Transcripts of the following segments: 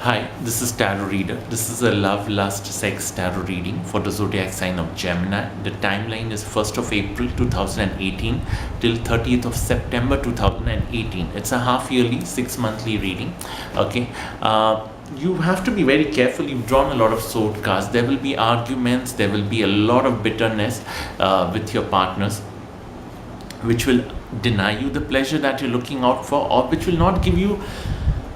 Hi, this is Tarot Reader. This is a love, lust, sex tarot reading for the Zodiac sign of Gemini. The timeline is 1st of April 2018 till 30th of September 2018. It's a half yearly, 6 monthly reading. Okay. You have to be very careful. You've drawn a lot of sword cards. There will be arguments. There will be a lot of bitterness with your partners, which will deny you the pleasure that you're looking out for, or which will not give you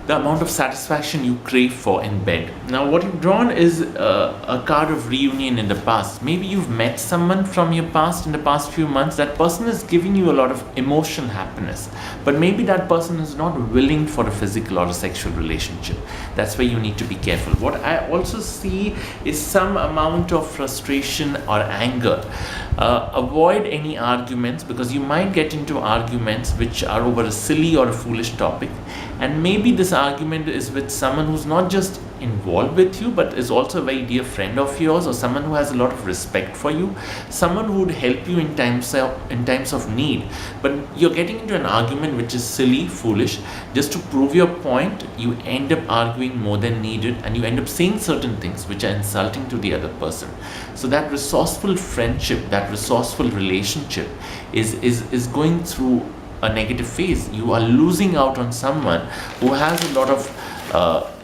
the amount of satisfaction you crave for in bed. Now, what you've drawn is a card of reunion in the past. Maybe you've met someone from your past in the past few months. That person is giving you a lot of emotional happiness, but maybe that person is not willing for a physical or a sexual relationship. That's where you need to be careful. What I also see is some amount of frustration or anger. Avoid any arguments, because you might get into arguments which are over a silly or a foolish topic, and maybe this argument is with someone who's not just involved with you but is also a very dear friend of yours, or someone who has a lot of respect for you, someone who would help you in times of need. But you're getting into an argument which is silly, foolish. Just to prove your point, you end up arguing more than needed, and you end up saying certain things which are insulting to the other person. So that resourceful friendship, that resourceful relationship is going through a negative phase. You are losing out on someone who has a lot of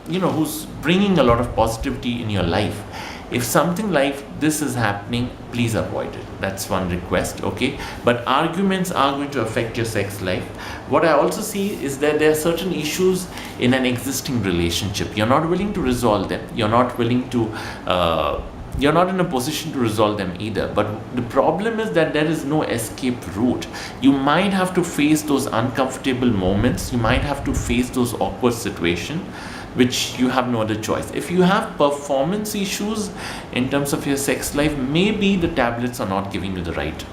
who's bringing a lot of positivity in your life. If something like this is happening, please avoid it. That's one request. Okay, but arguments are going to affect your sex life. What I also see is that there are certain issues in an existing relationship. You're not willing to resolve them. You're not in a position to resolve them either. But the problem is that there is no escape route. You might have to face those uncomfortable moments. You might have to face those awkward situations, which you have no other choice. If you have performance issues in terms of your sex life, maybe the tablets are not giving you the right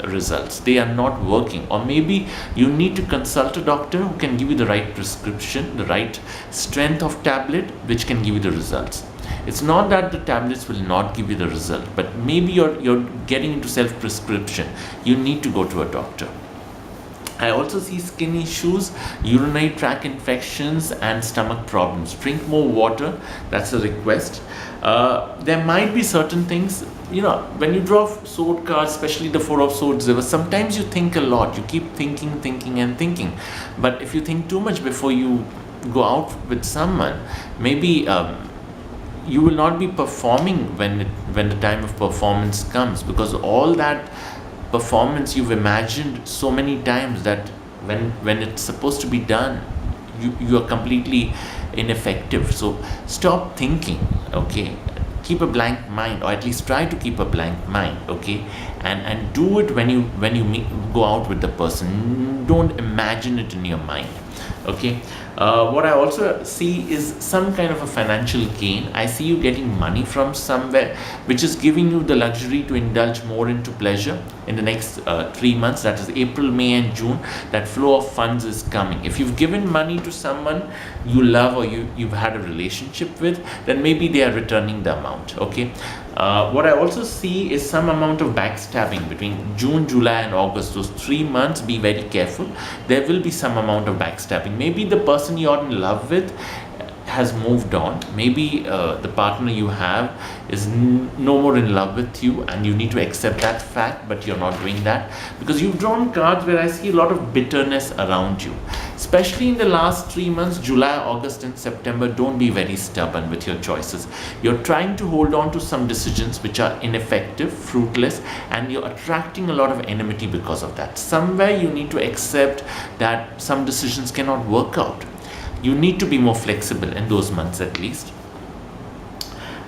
results. They are not working, or maybe you need to consult a doctor who can give you the right prescription, the right strength of tablet, which can give you the results. It's not that the tablets will not give you the result, but maybe you're getting into self-prescription. You need to go to a doctor. I also see skin issues, urinary tract infections, and stomach problems. Drink more water. That's a request. There might be certain things, when you draw sword cards, especially the Four of Swords, sometimes you think a lot. You keep thinking. But if you think too much before you go out with someone, maybe you will not be performing when the time of performance comes, because all that performance you've imagined so many times that when it's supposed to be done, you are completely ineffective. So stop thinking. Okay, keep a blank mind, or at least try to keep a blank mind. Okay, and do it when you go out with the person. Don't imagine it in your mind. Okay. What I also see is some kind of a financial gain. I see you getting money from somewhere, which is giving you the luxury to indulge more into pleasure in the next 3 months. That is April, May, and June. That flow of funds is coming. If you've given money to someone you love, or you've had a relationship with, then maybe they are returning the amount. Okay. What I also see is some amount of backstabbing between June, July, and August. Those 3 months, be very careful. There will be some amount of backstabbing. Maybe the person you're in love with has moved on. Maybe the partner you have is no more in love with you, and you need to accept that fact, but you're not doing that, because you've drawn cards where I see a lot of bitterness around you, especially in the last 3 months, July, August, and September. Don't be very stubborn with your choices. You're trying to hold on to some decisions which are ineffective, fruitless, and you're attracting a lot of enmity because of that. Somewhere you need to accept that some decisions cannot work out. You need to be more flexible in those months at least.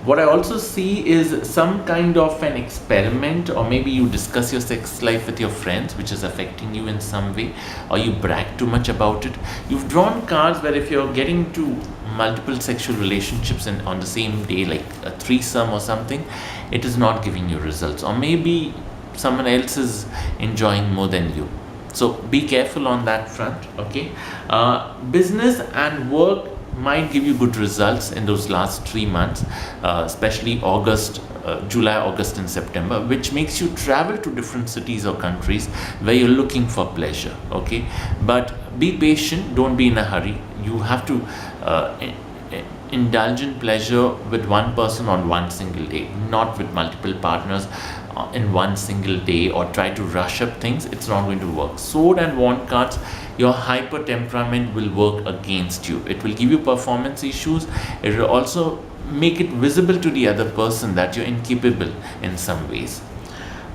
What I also see is some kind of an experiment, or maybe you discuss your sex life with your friends, which is affecting you in some way, or you brag too much about it. You've drawn cards where if you're getting to multiple sexual relationships on the same day, like a threesome or something, it is not giving you results, or maybe someone else is enjoying more than you. So be careful on that front. Okay. Business and work might give you good results in those last 3 months, especially July, August, and September, which makes you travel to different cities or countries where you're looking for pleasure. Okay, but be patient. Don't be in a hurry. You have to indulge in pleasure with one person on one single day, not with multiple partners in one single day, or try to rush up things. It's not going to work. Sword and wand cards, your hyper temperament will work against you. It will give you performance issues. It will also make it visible to the other person that you're incapable in some ways.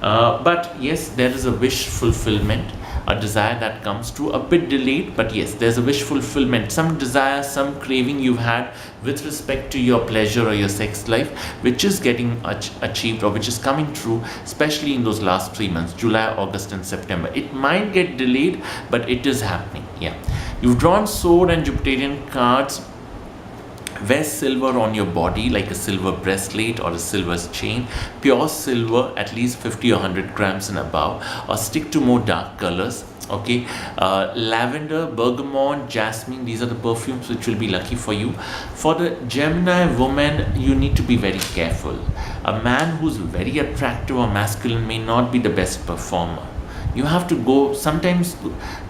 But yes, there is a wish fulfillment, a desire that comes true, a bit delayed, but yes, there's a wish fulfillment, some desire, some craving you've had with respect to your pleasure or your sex life, which is getting achieved, or which is coming true, especially in those last 3 months, July, August and September. It might get delayed, but it is happening. Yeah, you've drawn sword and Jupiterian cards. Wear silver on your body, like a silver bracelet or a silver chain, pure silver, at least 50 or 100 grams and above, or stick to more dark colors. Okay, lavender, bergamot, jasmine, these are the perfumes which will be lucky for you. For the Gemini woman, you need to be very careful. A man who's very attractive or masculine may not be the best performer. You have to sometimes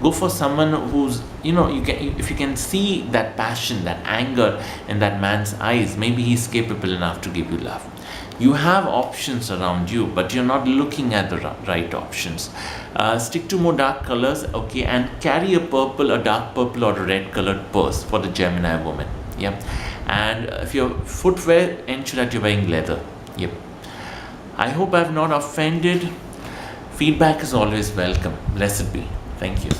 go for someone who's, if you can see that passion, that anger in that man's eyes, maybe he's capable enough to give you love. You have options around you, but you're not looking at the right options. Stick to more dark colors, okay, and carry a dark purple or a red colored purse for the Gemini woman. Yeah, and if your footwear, ensure that you're wearing leather. Yep. I hope I've not offended. Feedback is always welcome. Blessed be. Thank you.